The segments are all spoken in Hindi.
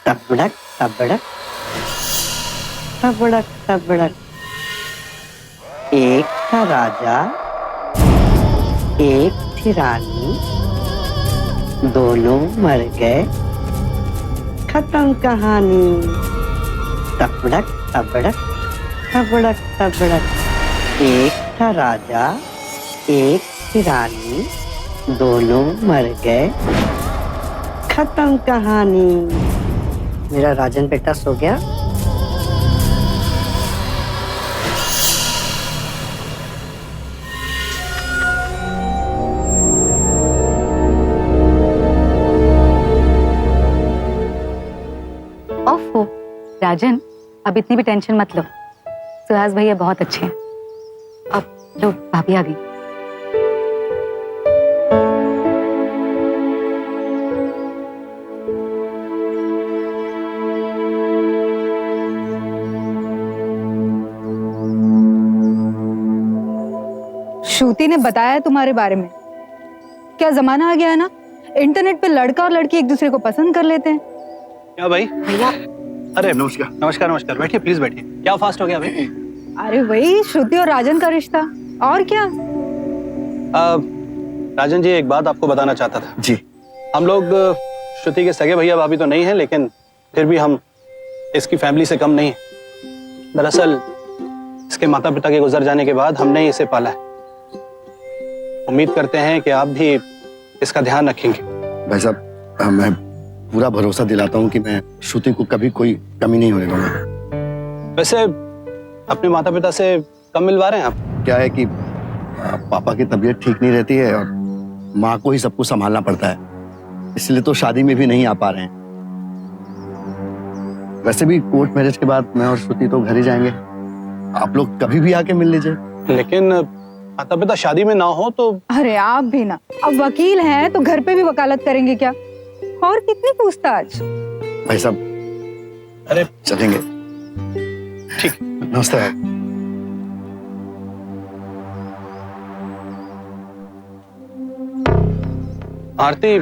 तबड़क तबड़क तबड़क तबड़क। एक था राजा, एक थी रानी, दोनों मर गए, खत्म कहानी। तबड़क तबड़क तबड़क तबड़क। एक था राजा, एक थी रानी, दोनों मर गए, खत्म कहानी। मेरा राजन बेटा सो गया। ओफो राजन, अब इतनी भी टेंशन मत लो। सुहास भैया बहुत अच्छे हैं। अब लो, भाभी आ गई। श्रुति ने बताया तुम्हारे बारे में। क्या जमाना आ गया है ना, इंटरनेट पे लड़का और लड़की एक दूसरे को पसंद कर लेते हैं। क्या भाई? भैया अरे नमस्कार नमस्कार नमस्कार, बैठिए प्लीज बैठिए। क्या फास्ट हो गया भाई? अरे वही श्रुति और राजन का रिश्ता, और क्या। राजन जी, एक बात आपको बताना चाहता था। जी। हम लोग श्रुति के सगे भैया भाभी तो नहीं है, लेकिन फिर भी हम इसकी फैमिली से कम नहीं है। दरअसल इसके माता पिता के गुजर जाने के बाद हमने इसे पाला है। उम्मीद करते हैं कि आप भी इसका ध्यान रखेंगे। भाई साहब, मैं पूरा भरोसा दिलाता हूँ कि मैं श्रुति को कभी कोई कमी नहीं होने दूंगा। वैसे अपने माता पिता से कब मिलवा रहे हैं आप? क्या है कि पापा की तबीयत ठीक नहीं रहती है और माँ को ही सब कुछ संभालना पड़ता है, इसलिए तो शादी में भी नहीं आ पा रहे हैं। वैसे भी कोर्ट मैरिज के बाद मैं और श्रुति तो घर ही जाएंगे, आप लोग कभी भी आके मिल लीजिए। लेकिन माता पिता शादी में ना हो तो? अरे आप भी ना, अब वकील हैं तो घर पे भी वकालत करेंगे क्या, और कितनी पूछताछ। भाई साहब, अरे चलेंगे। ठीक। नमस्ते भाई। आरती,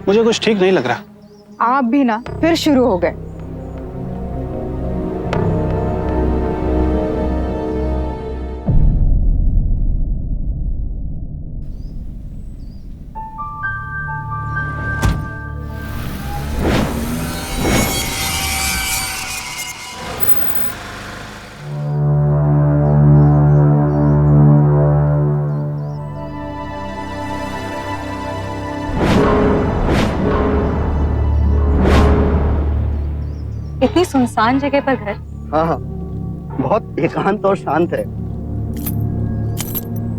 मुझे कुछ ठीक नहीं लग रहा। आप भी ना फिर शुरू हो गए। इतनी सुनसान जगह पर घर? हाँ हाँ, बहुत एकांत और शांत है।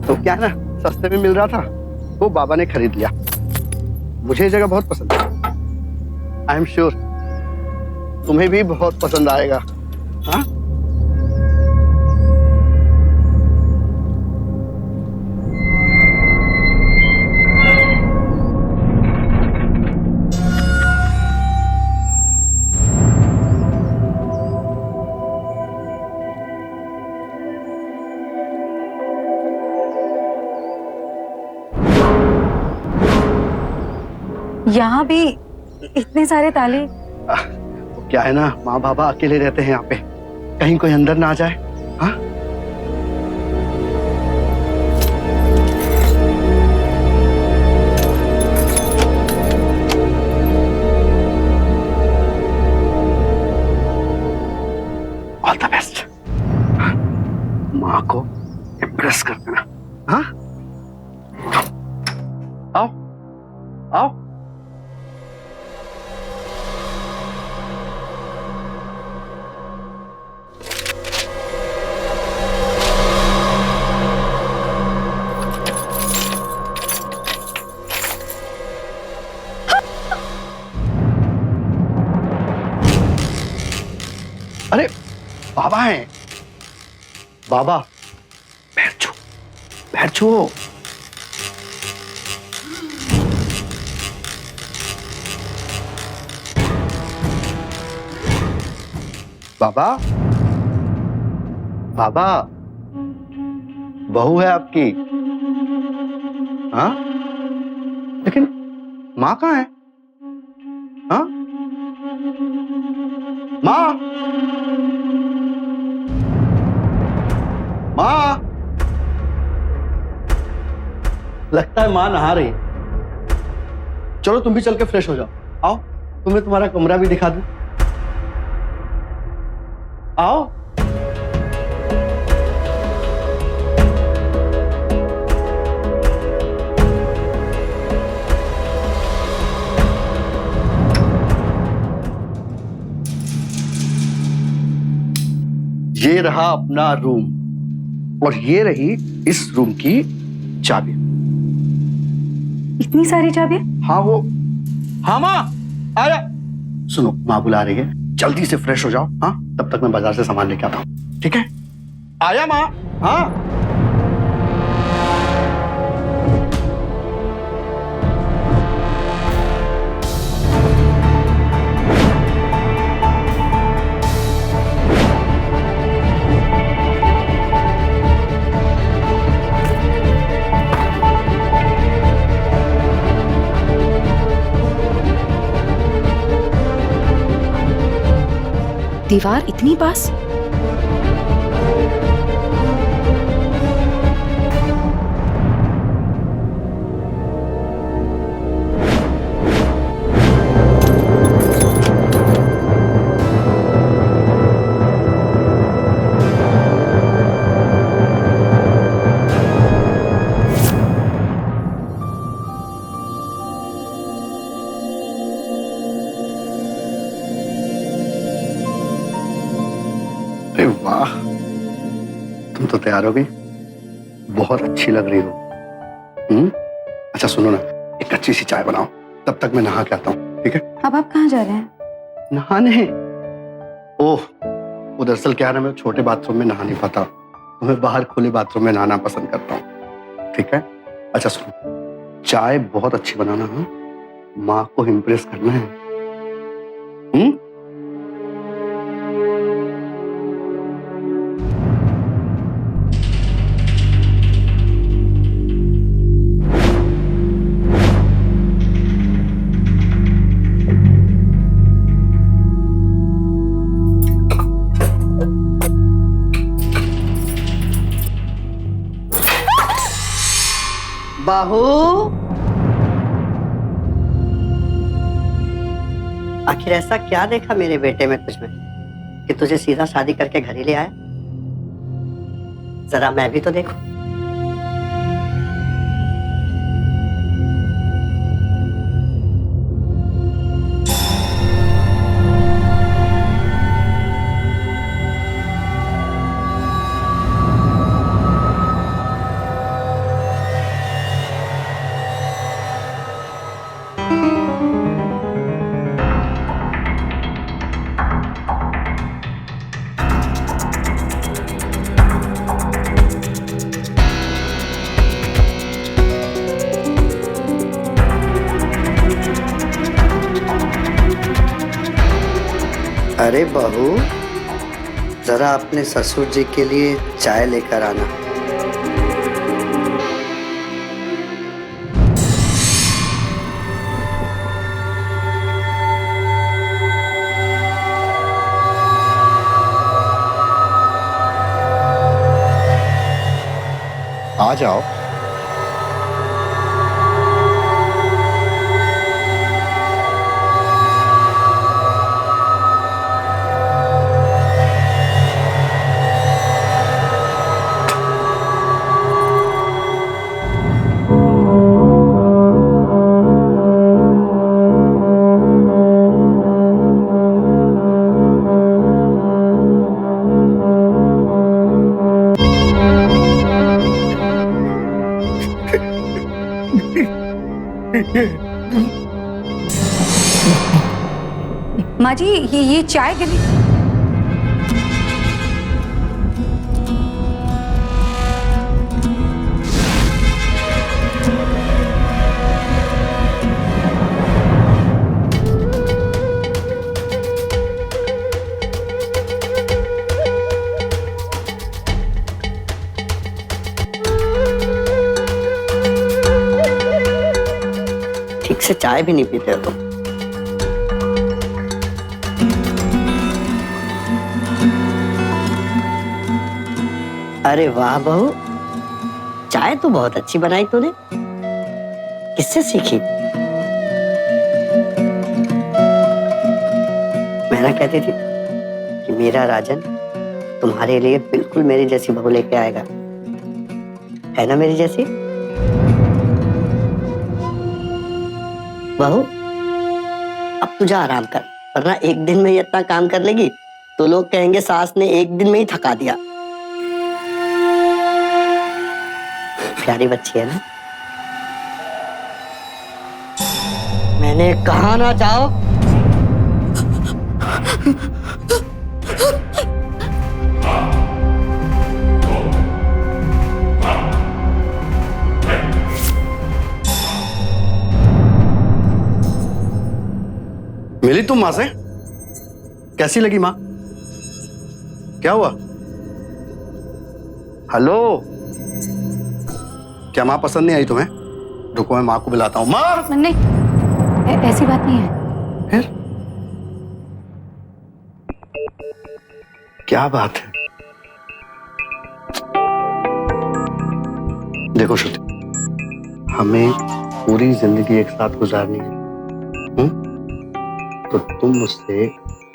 तो क्या ना, सस्ते में मिल रहा था, वो बाबा ने खरीद लिया। मुझे ये जगह बहुत पसंद है। आई एम श्योर तुम्हें भी बहुत पसंद आएगा। हाँ, यहाँ भी इतने सारे ताले? क्या है ना, माँ बाबा अकेले रहते हैं यहाँ पे, कहीं कोई अंदर ना आ जाए। हाँ, ऑल द बेस्ट। माँ को इम्प्रेस कर देना। हाँ, आओ आओ। अरे बाबा हैं। बाबा, पैर छू, पैर छू। बाबा, बाबा, बहू है आपकी। हाँ, लेकिन माँ कहाँ है? हाँ? माँ, माँ, लगता है माँ नहा रही है। चलो तुम भी चल के फ्रेश हो जाओ। आओ, तुम्हें तुम्हारा कमरा भी दिखा दूं। आओ। ये रहा अपना रूम और ये रही इस रूम की चाबी। इतनी सारी चाबी? हाँ वो, हाँ माँ आया। सुनो, माँ बुला रही है, जल्दी से फ्रेश हो जाओ। हाँ, तब तक मैं बाजार से सामान लेके आता हूँ। ठीक है? आया माँ। हाँ। दीवार इतनी पास? अरे वाह, तुम तो तैयार हो गई। बहुत अच्छी लग रही हो। अच्छा सुनो ना, एक अच्छी सी चाय बनाओ, तब तक मैं नहा के आता हूँ। ठीक है? अब आप कहाँ जा रहे हैं? नहाने? ओह, वो दरअसल क्या है ना, मैं छोटे बाथरूम में नहा नहीं पाता, तो मैं बाहर खुले बाथरूम में नहाना पसंद करता हूँ। ठीक है? अच्छा सुनो, चाय बहुत अच्छी बनाना। हाँ, माँ को इम्प्रेस करना है। बाहू, आखिर ऐसा क्या देखा मेरे बेटे में तुझमें कि तुझे सीधा शादी करके घर ही ले आया? जरा मैं भी तो देखूं। अरे बहू, जरा अपने ससुर जी के लिए चाय लेकर आना। आ जाओ। माँ जी, ये चाय गिरी। ठीक से चाय भी नहीं पीते हो तुम। अरे वाह बहू, चाय तो बहुत अच्छी बनाई तूने। किससे सीखी? मैं ना कहती थी कि मेरा राजन तुम्हारे लिए बिल्कुल मेरी जैसी बहू लेके आएगा, है ना मेरी जैसी? बहू अब तू जा आराम कर, वरना एक दिन में ही इतना काम कर लेगी तो लोग कहेंगे सास ने एक दिन में ही थका दिया। प्यारी बच्ची है ना। मैंने कहा ना जाओ। मिली तुम माँ से? कैसी लगी माँ? क्या हुआ? हेलो, क्या माँ पसंद नहीं आई तुम्हें? रुको मैं माँ को बुलाता हूँ। माँ! नहीं, ऐसी बात नहीं है। फिर क्या बात है? देखो श्रुति, हमें पूरी जिंदगी एक साथ गुजारनी है, तो तुम मुझसे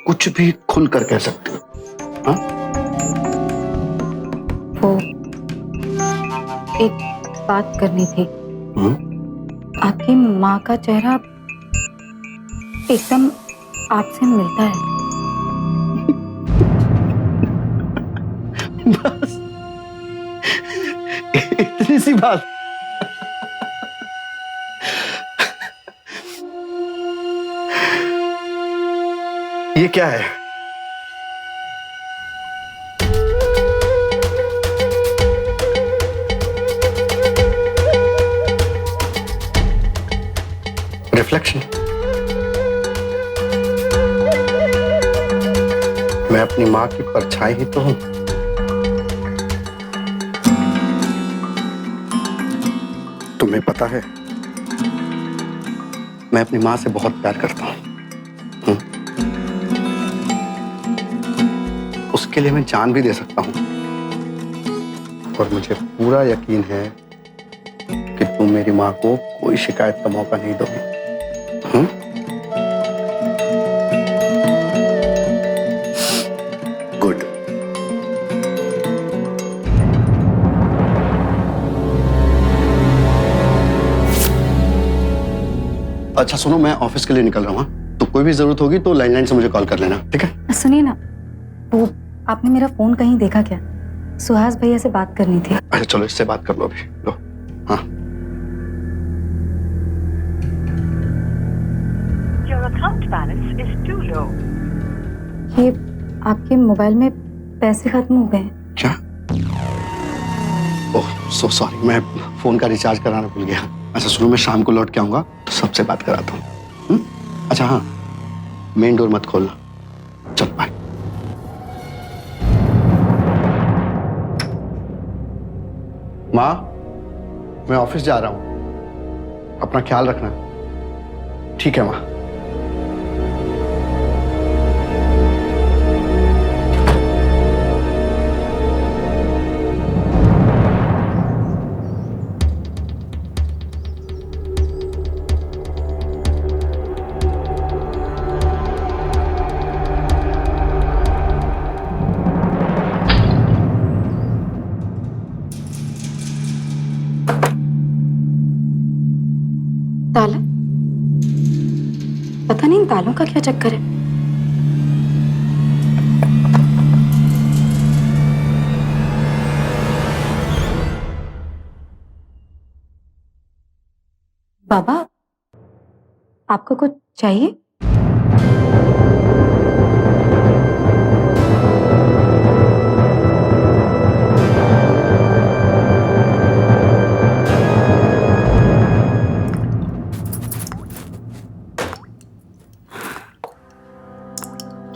कुछ भी खुलकर कह सकते हो। हाँ? वो एक बात करनी थी। आपकी माँ का चेहरा एकदम आपसे मिलता है। बस इतनी सी बात? ये क्या है? रिफ्लेक्शन? मैं अपनी माँ की परछाई ही तो हूं। तुम्हें पता है, मैं अपनी माँ से बहुत प्यार करता हूं। उसके लिए मैं जान भी दे सकता हूं, और मुझे पूरा यकीन है कि तुम मेरी माँ को कोई शिकायत का मौका नहीं दोगे। गुड। अच्छा सुनो, मैं ऑफिस के लिए निकल रहा हूँ, तो कोई भी जरूरत होगी तो लैंडलाइन से मुझे कॉल कर लेना, ठीक है? सुनिए ना, वो आपने मेरा फोन कहीं देखा क्या? सुहास भैया से बात करनी थी। अच्छा चलो, इससे बात कर लो अभी। लो। हाँ। Your account balance is too low. ये आपके मोबाइल में पैसे खत्म हो गए। क्या? ओह सो सॉरी, मैं फोन का रिचार्ज कराना भूल गया। अच्छा सुनो, मैं शाम को लौट के आऊंगा तो सबसे बात कराता हूँ। अच्छा हाँ, मेन डोर मत खोलना। चल बाय। माँ, मैं ऑफिस जा रहा हूँ, अपना ख्याल रखना। ठीक है माँ। ताला? पता नहीं इन तालों का क्या चक्कर है। बाबा, आपको कुछ चाहिए?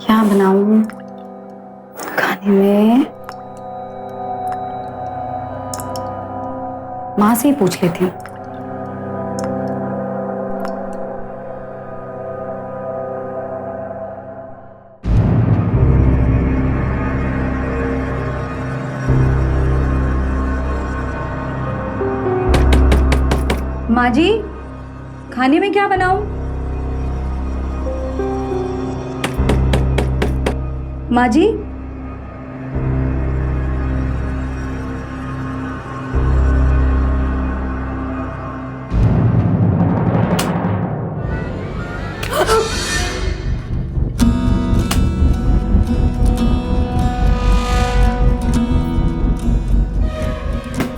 क्या बनाऊं खाने में? माँ से ही पूछ लेती हूँ। माँ जी, खाने में क्या बनाऊं? माँ जी,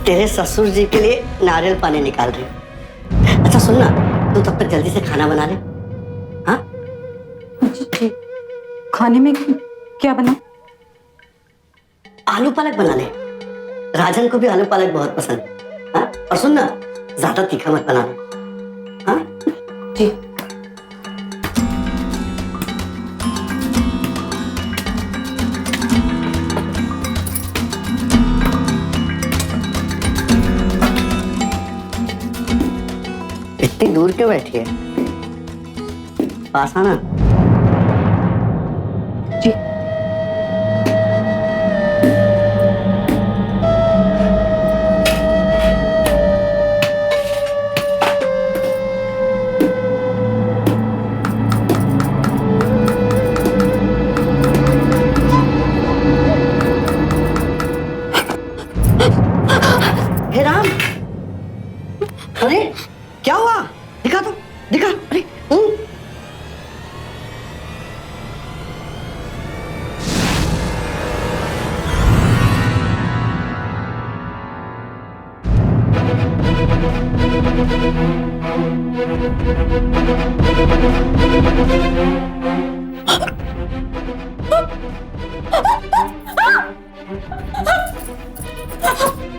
तेरे ससुर जी के लिए नारियल पानी निकाल रही हूँ। अच्छा सुन ना, तू तब तक जल्दी से खाना बना ले। हाँ, जी, खाने में क्या बनाऊं? आलू पालक बना ले। राजन को भी आलू पालक बहुत पसंद है। हाँ, और सुन ना, ज्यादा तीखा मत बनाना। हाँ जी। इतनी दूर क्यों बैठी है? पास आना। जी। हे राम, अरे क्या हुआ? दिखा तो, दिखा। अरे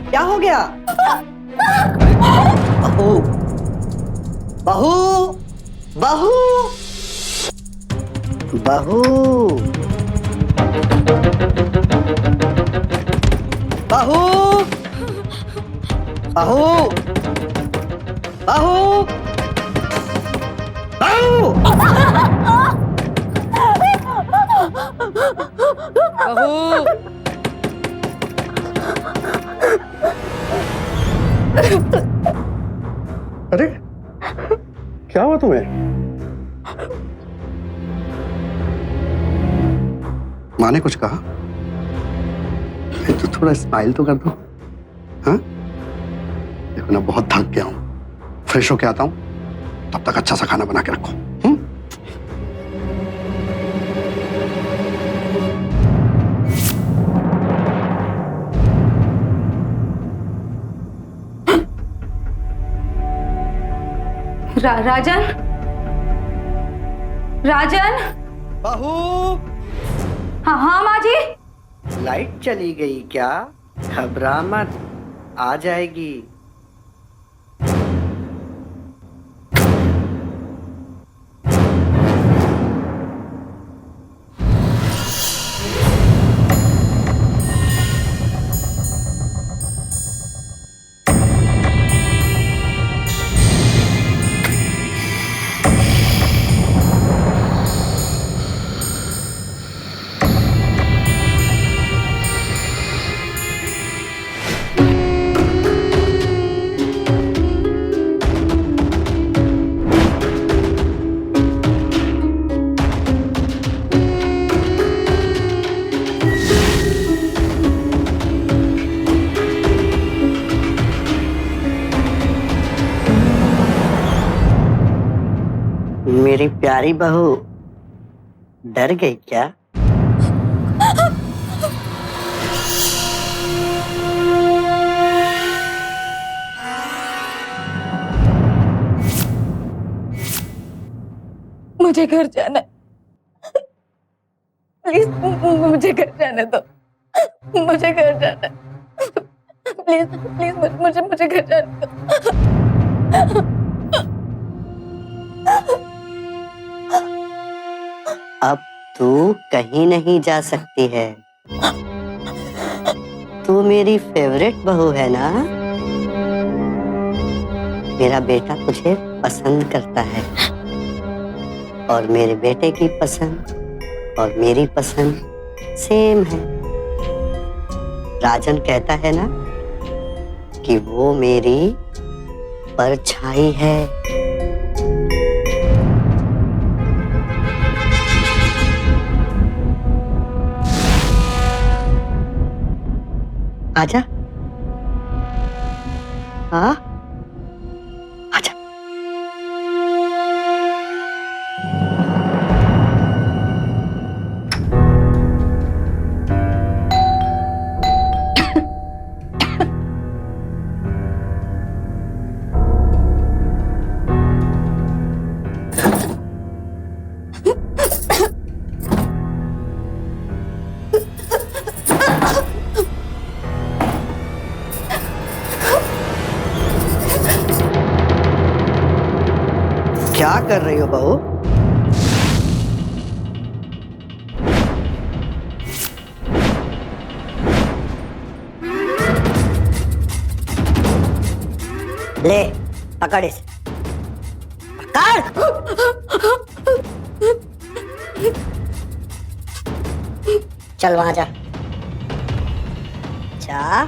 क्या हो गया? बहू, बहू, बहू, बहू, बहू, बहू, बहू, बहू, अरे क्या हुआ तुम्हें? माँ ने कुछ कहा? तो थोड़ा स्माइल तो कर दो। हाँ, देखो ना, बहुत थक गया हूँ, फ्रेश होके आता हूँ, तब तक अच्छा सा खाना बना के रखो। राजन, राजन। बहू, हाँ हाँ माँ जी। लाइट चली गई क्या? घबरा मत, आ जाएगी। मेरी प्यारी बहू, डर गई क्या? मुझे घर जाना है। प्लीज मुझे घर जाने दो। मुझे घर जाना है। प्लीज प्लीज मुझे घर जाने दो। अब तू कहीं नहीं जा सकती है। तू मेरी फेवरेट बहू है ना? मेरा बेटा तुझे पसंद करता है और मेरे बेटे की पसंद और मेरी पसंद सेम है। राजन कहता है ना कि वो मेरी परछाई है। आजा। हाँ, आजा। क्या कर रही हो बहू? ले पकड़ इसे, पकड़। चल वहां जा, जा।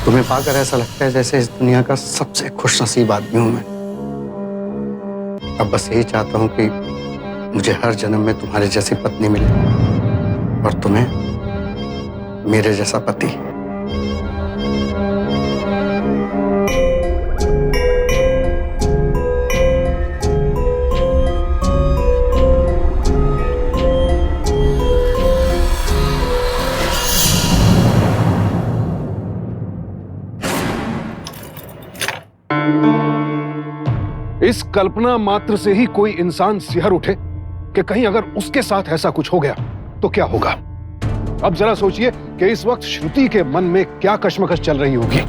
तुम्हें पाकर ऐसा लगता है जैसे इस दुनिया का सबसे खुशनसीब आदमी हूं मैं। अब बस यही चाहता हूं कि मुझे हर जन्म में तुम्हारे जैसी पत्नी मिले और तुम्हें मेरे जैसा पति। इस कल्पना मात्र से ही कोई इंसान सिहर उठे कि कहीं अगर उसके साथ ऐसा कुछ हो गया तो क्या होगा। अब जरा सोचिए कि इस वक्त श्रुति के मन में क्या कश्मकश चल रही होगी।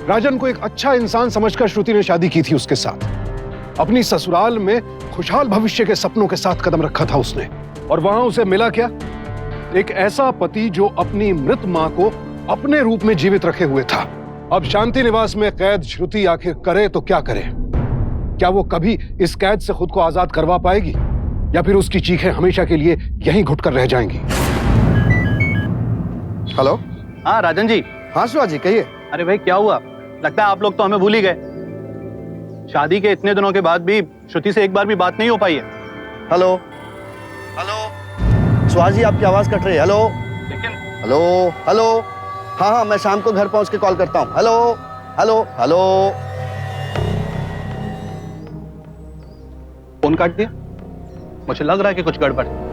राजन को एक अच्छा इंसान समझकर श्रुति ने शादी की थी उसके साथ। अपनी ससुराल में खुशहाल भविष्य के सपनों के साथ कदम रखा था उसने, और वहां उसे मिला क्या? एक ऐसा पति जो अपनी मृत मां को अपने रूप में जीवित रखे हुए था। अब शांति निवास में कैद श्रुति आखिर करे तो क्या करे? क्या वो कभी इस कैद से खुद को आजाद करवा पाएगी, या फिर उसकी चीखें हमेशा के लिए यहीं घुटकर रह जाएंगी? हेलो। हाँ राजन जी। हाँ शिवा जी कहिए। अरे भाई क्या हुआ? लगता है आप लोग तो हमें भूल ही गए। शादी के इतने दिनों के बाद भी श्रुति से एक बार भी बात नहीं हो पाई है। हेलो हेलो, सुहास जी आपकी आवाज कट रही है। हेलो लेकिन हेलो हेलो। हाँ हाँ, मैं शाम को घर पहुंच के कॉल करता हूँ। Hello hello hello. फोन काट दिया। मुझे लग रहा है कि कुछ गड़बड़ है।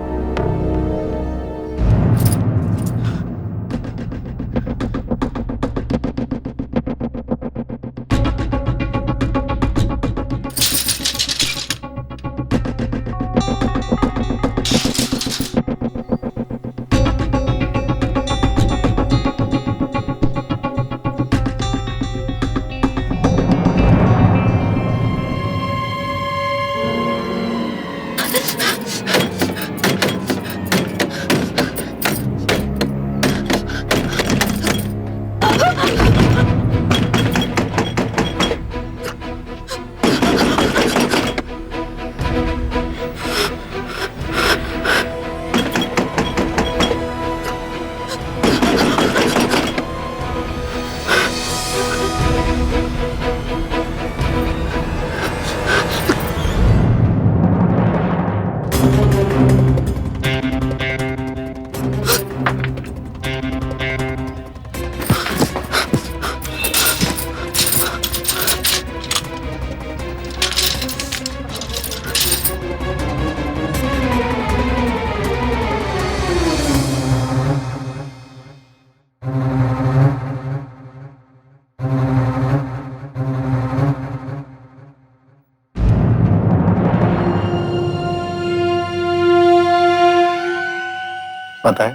पता है,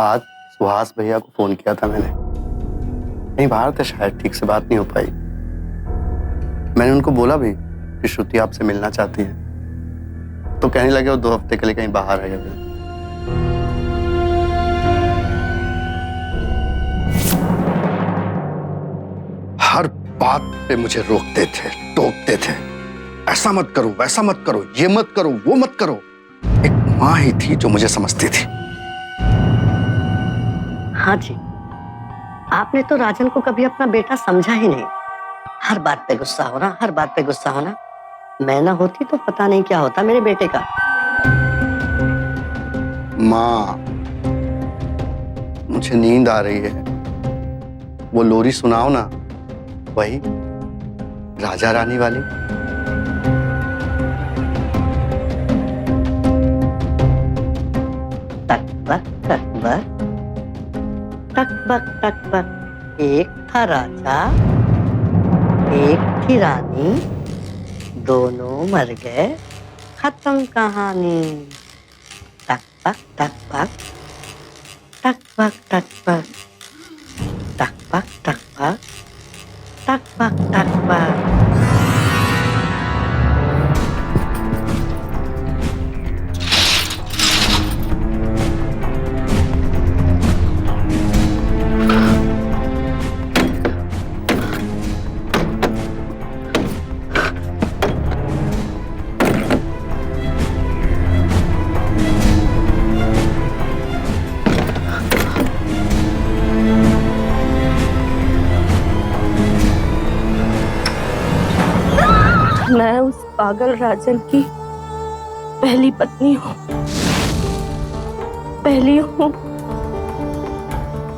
आज सुहास भैया को फोन किया था मैंने। नहीं बाहर थे शायद, ठीक से बात नहीं हो पाई। मैंने उनको बोला भी कि श्रुति आपसे मिलना चाहती है, तो कहने लगे वो 2 हफ्ते के लिए कहीं बाहर है। हर बात पे मुझे रोकते थे, टोकते थे, ऐसा मत करो, वैसा मत करो, ये मत करो, वो मत करो। एक माँ ही थी जो मुझे समझती थी। हाँ जी, आपने तो राजन को कभी अपना बेटा समझा ही नहीं। हर बात पे गुस्सा होना, हर बात पे गुस्सा होना। मैं ना होती तो पता नहीं क्या होता मेरे बेटे का। माँ, मुझे नींद आ रही है, वो लोरी सुनाओ ना, वही राजा रानी वाली। टक बक टक बक, टक बक टक बक। एक था राजा, एक थी रानी, दोनों मर गए, खत्म कहानी। टक बक टक बक, टक बक टक बक, टक बक टक बक, टक बक टक बक। मैं उस पागल राजन की पहली पत्नी हूँ, पहली हूँ,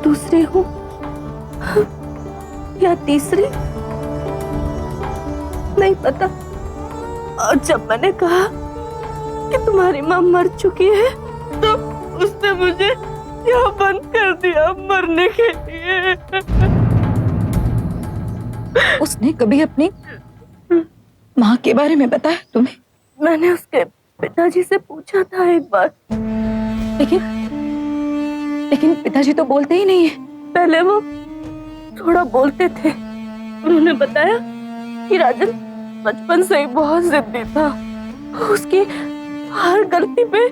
दूसरी हूँ या तीसरी, नहीं पता। और जब मैंने कहा कि तुम्हारी माँ मर चुकी है, तो उसने मुझे यहाँ बंद कर दिया मरने के लिए। उसने कभी अपनी माँ के बारे में बताया तुम्हें? मैंने उसके पिताजी से पूछा था एक बार, लेकिन पिताजी तो बोलते ही नहीं है। पहले वो थोड़ा बोलते थे। उन्होंने बताया कि राजन बचपन से ही बहुत जिद्दी था, उसकी हर गलती पे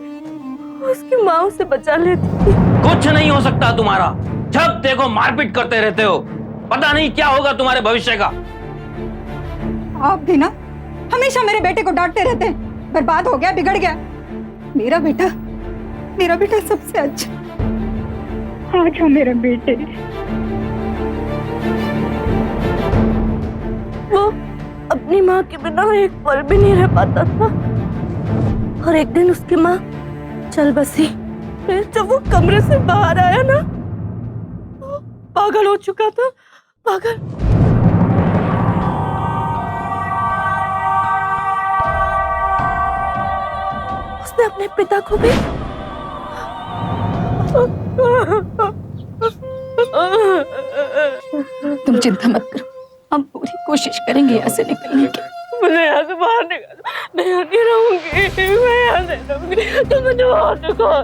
उसकी माँ उसे बचा लेती थी। कुछ नहीं हो सकता तुम्हारा, जब देखो मारपीट करते रहते हो, पता नहीं क्या होगा तुम्हारे भविष्य का। आप भी ना हमेशा मेरे बेटे को डांटते रहते हैं। बर्बाद हो गया, बिगड़ गया। मेरा बेटा सबसे अच्छा। आज हो मेरा बेटे। वो अपनी माँ के बिना एक पल भी नहीं रह पाता था। और एक दिन उसकी माँ चल बसी। फिर जब वो कमरे से बाहर आया ना, वो पागल हो चुका था, पागल। उसने अपने पिता को भी तुम चिंता मत करो, हम पूरी कोशिश करेंगे यहाँ से निकलने की। मुझे यहाँ से बाहर निकालो, मैं यहाँ नहीं रहूंगी, मैं यहाँ नहीं रहूंगी, तुम मुझे बाहर निकालो।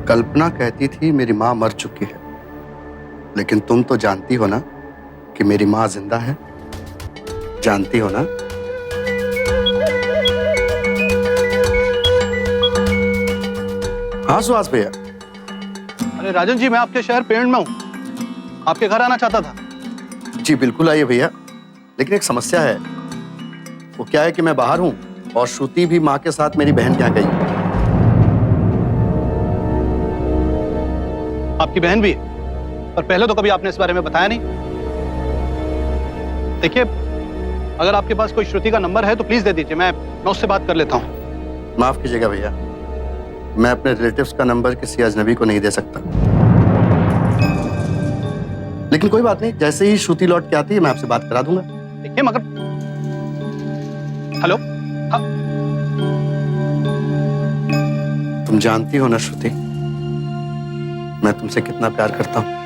कल्पना कहती थी मेरी माँ मर चुकी है, लेकिन तुम तो जानती हो ना कि मेरी माँ जिंदा है, जानती हो ना? हाँ सुहास भैया। अरे राजन जी, मैं आपके शहर पेड़ में हूँ, आपके घर आना चाहता था। जी बिल्कुल आइए भैया, लेकिन एक समस्या है। वो क्या है कि मैं बाहर हूँ और श्रुति भी माँ के साथ मेरी बहन के यहाँ गई। आपकी बहन भी? पर पहले तो कभी आपने इस बारे में बताया नहीं। देखिए, अगर आपके पास कोई श्रुति का नंबर है तो प्लीज दे दीजिए, मैं उससे बात कर लेता हूँ। माफ कीजिएगा भैया, मैं अपने रिलेटिव्स का नंबर किसी अजनबी को नहीं दे सकता। लेकिन कोई बात नहीं, जैसे ही श्रुति लौट के आती है मैं आपसे बात करा दूंगा। देखिए मगर, हेलो, तुम जानती हो ना श्रुति, मैं तुमसे कितना प्यार करता हूं।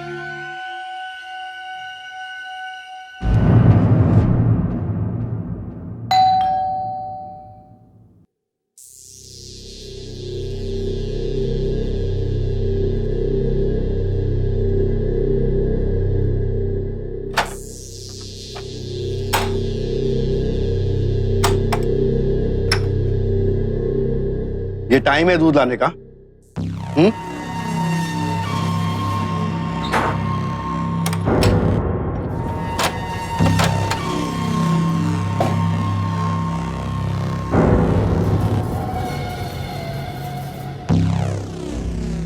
ये टाइम है दूध लाने का?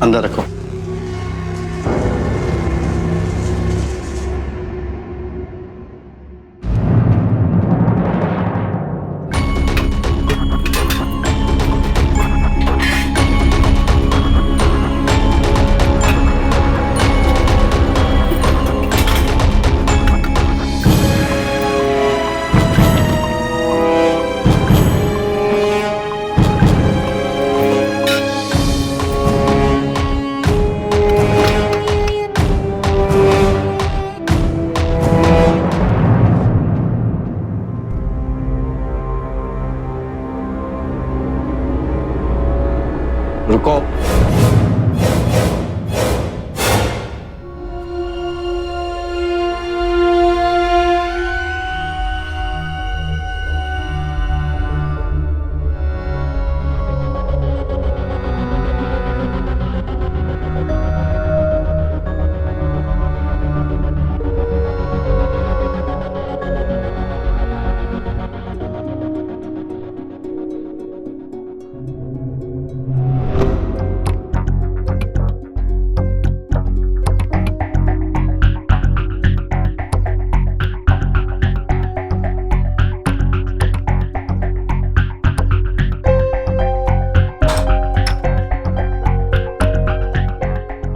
अंदर रखो। रुको।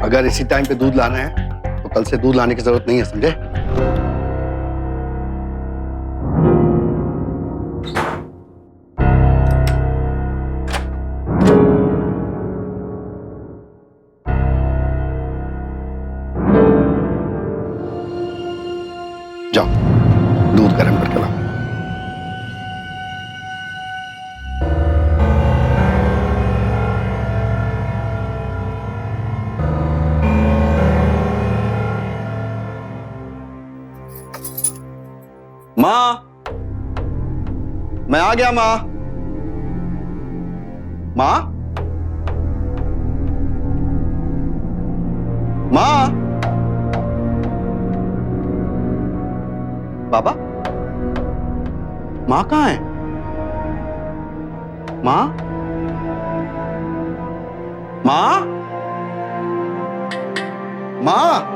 अगर इसी टाइम पे दूध लाना है तो कल से दूध लाने की जरूरत नहीं है, समझे? जाओ दूध गर्म करके लाओ। माँ, मैं आ गया माँ। माँ, माँ, बाबा, माँ कहाँ है? माँ, माँ, माँ,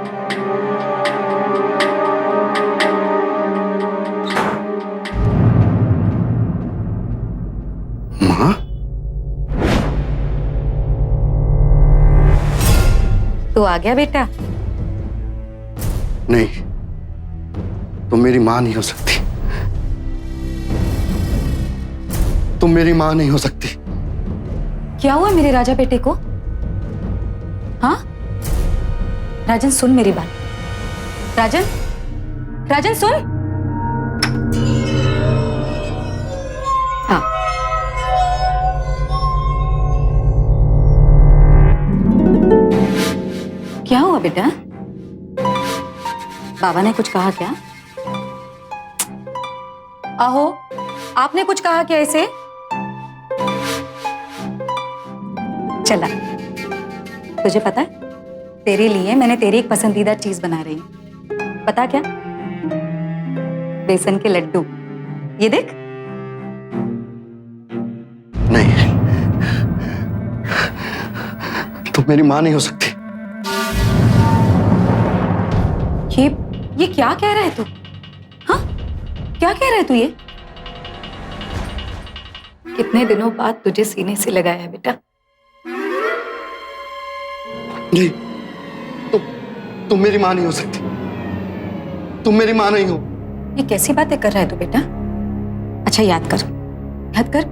माँ, तू आ गया बेटा? नहीं, तुम मेरी माँ नहीं हो सकती। तुम मेरी माँ नहीं हो सकती। क्या हुआ मेरे राजा बेटे को? हाँ राजन, सुन मेरी बात। राजन, राजन सुन। हाँ क्या हुआ बेटा? बाबा ने कुछ कहा क्या? आहो, आपने कुछ कहा क्या इसे? चला, तुझे पता है तेरे लिए मैंने तेरी एक पसंदीदा चीज बना रही हूं। पता क्या? बेसन के लड्डू। ये देख। नहीं, तुम मेरी माँ नहीं हो सकती। ये क्या कह रहा है तू? हाँ क्या कह रहा है तू? ये कितने दिनों बाद तुझे सीने से लगाया है बेटा। नहीं, तुम मेरी माँ नहीं हो सकती। तुम मेरी माँ नहीं हो। ये कैसी बातें कर रहा है तू बेटा? अच्छा याद कर, याद कर,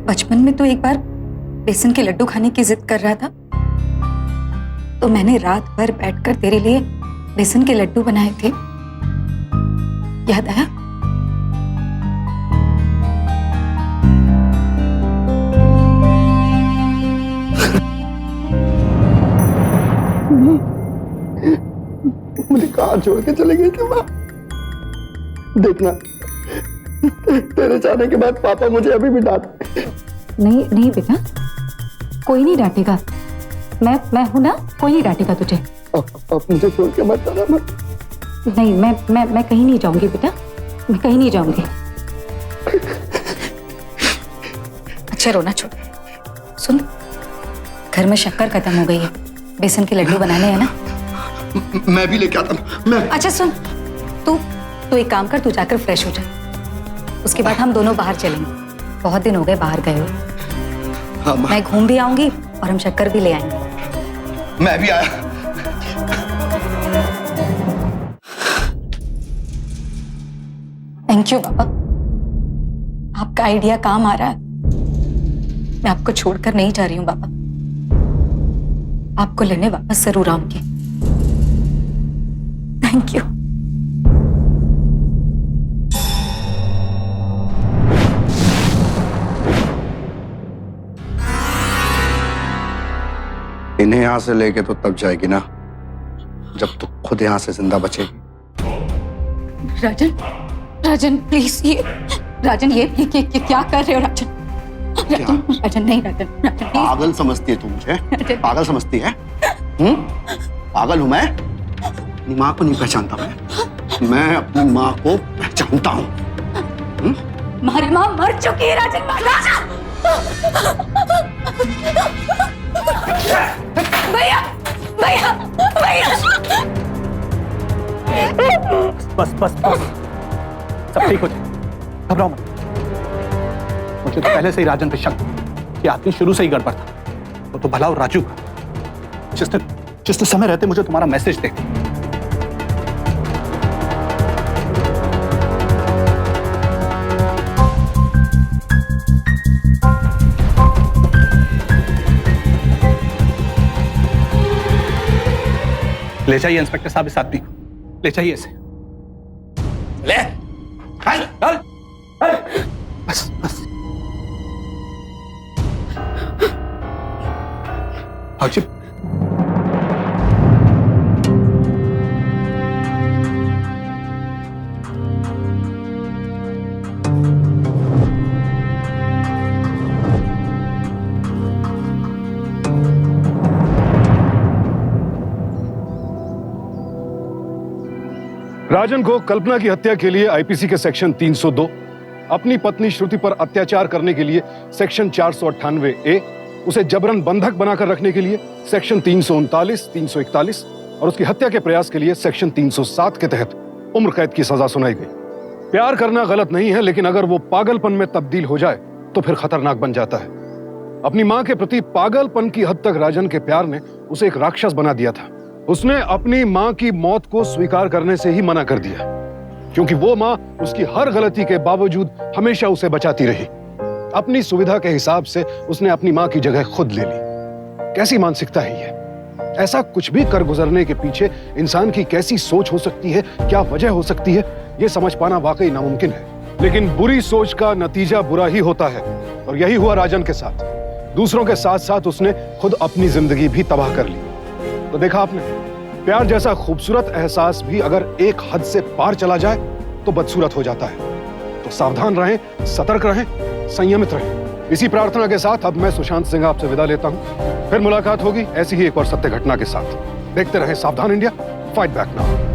बचपन में तू एक बार बेसन के लड्डू खाने की जिद कर रहा था। तो मैंने रात भर बैठकर तेरे लिए बेसन के लड्डू बनाए थे, याद आया? मुझे कहाँ छोड़ के चले गई थी माँ? देखना, तेरे जाने के बाद पापा मुझे अभी भी डांटते। नहीं नहीं बेटा, कोई नहीं डांटेगा। मैं हूं ना, कोई नहीं डांटेगा तुझे। अब मुझे छोड़ के मत जाना माँ। नहीं, मैं कहीं नहीं जाऊंगी बेटा, मैं कहीं नहीं जाऊंगी। अच्छा रोना छोड़। सुन, घर में शक्कर खत्म हो गई है, बेसन के लड्डू बनाने हैं ना? मैं भी लेके आता हूँ। मैं अच्छा सुन, तू एक काम कर, तू जाकर फ्रेश हो जा। उसके बाद हम दोनों बाहर चलेंगे, बहुत दिन हो गए बाहर गए हुए। हाँ, मैं घूम भी आऊंगी और हम शक्कर भी ले आएंगे। मैं भी आया। थैंक यू बाबा, आपका आइडिया काम आ रहा है। मैं आपको छोड़कर नहीं जा रही हूँ बाबा, आपको लेने वापस जरूर आऊंगी। Thank you. इन्हें यहां से लेके तो तब जाएगी ना जब तू खुद यहां से जिंदा बचेगी। राजन प्लीज, राजन ये क्या कर रहे हो राजन? राजन नहीं, राजन प्लीज। पागल समझती है तू मुझे? पागल समझती है? पागल हूं मैं? अपनी माँ को नहीं पहचानता मैं अपनी माँ को पहचानता हूँ। हमारी माँ मर चुकी है राजन। भैया भैया भैया, बस बस बस, सब ठीक हो जाए, घबराओ मत। मुझे तो पहले से ही राजन पे शक था कि आदमी शुरू से ही गड़बड़ था। वो तो भला और राजू का, जिसने समय रहते मुझे तुम्हारा मैसेज दे। ले जाइए इंस्पेक्टर साहब इस आदमी को, ले जाइए इसे। ले चल चल बस बस। हाजी राजन को कल्पना की हत्या के लिए आईपीसी के सेक्शन 302, अपनी पत्नी श्रुति पर अत्याचार करने के लिए सेक्शन 498A, उसे जबरन बंधक बनाकर रखने के लिए सेक्शन 339, 341 और उसकी हत्या के प्रयास के लिए सेक्शन 307 के तहत उम्र कैद की सजा सुनाई गई। प्यार करना गलत नहीं है, लेकिन अगर वो पागलपन में तब्दील हो जाए तो फिर खतरनाक बन जाता है। अपनी मां के प्रति पागलपन की हद तक राजन के प्यार ने उसे एक राक्षस बना दिया था। उसने अपनी मां की मौत को स्वीकार करने से ही मना कर दिया, क्योंकि वो मां उसकी हर गलती के बावजूद हमेशा उसे बचाती रही। अपनी सुविधा के हिसाब से उसने अपनी मां की जगह खुद ले ली। कैसी मानसिकता है ये? ऐसा कुछ भी कर गुजरने के पीछे इंसान की कैसी सोच हो सकती है, क्या वजह हो सकती है, ये समझ पाना वाकई नामुमकिन है। लेकिन बुरी सोच का नतीजा बुरा ही होता है, और यही हुआ राजन के साथ। दूसरों के साथ साथ उसने खुद अपनी जिंदगी भी तबाह कर ली। तो देखा आपने, प्यार जैसा खूबसूरत एहसास भी अगर एक हद से पार चला जाए तो बदसूरत हो जाता है। तो सावधान रहें, सतर्क रहें, संयमित रहें। इसी प्रार्थना के साथ अब मैं सुशांत सिंह आपसे विदा लेता हूं। फिर मुलाकात होगी ऐसी ही एक और सत्य घटना के साथ। देखते रहें सावधान इंडिया, फाइट बैक नाउ।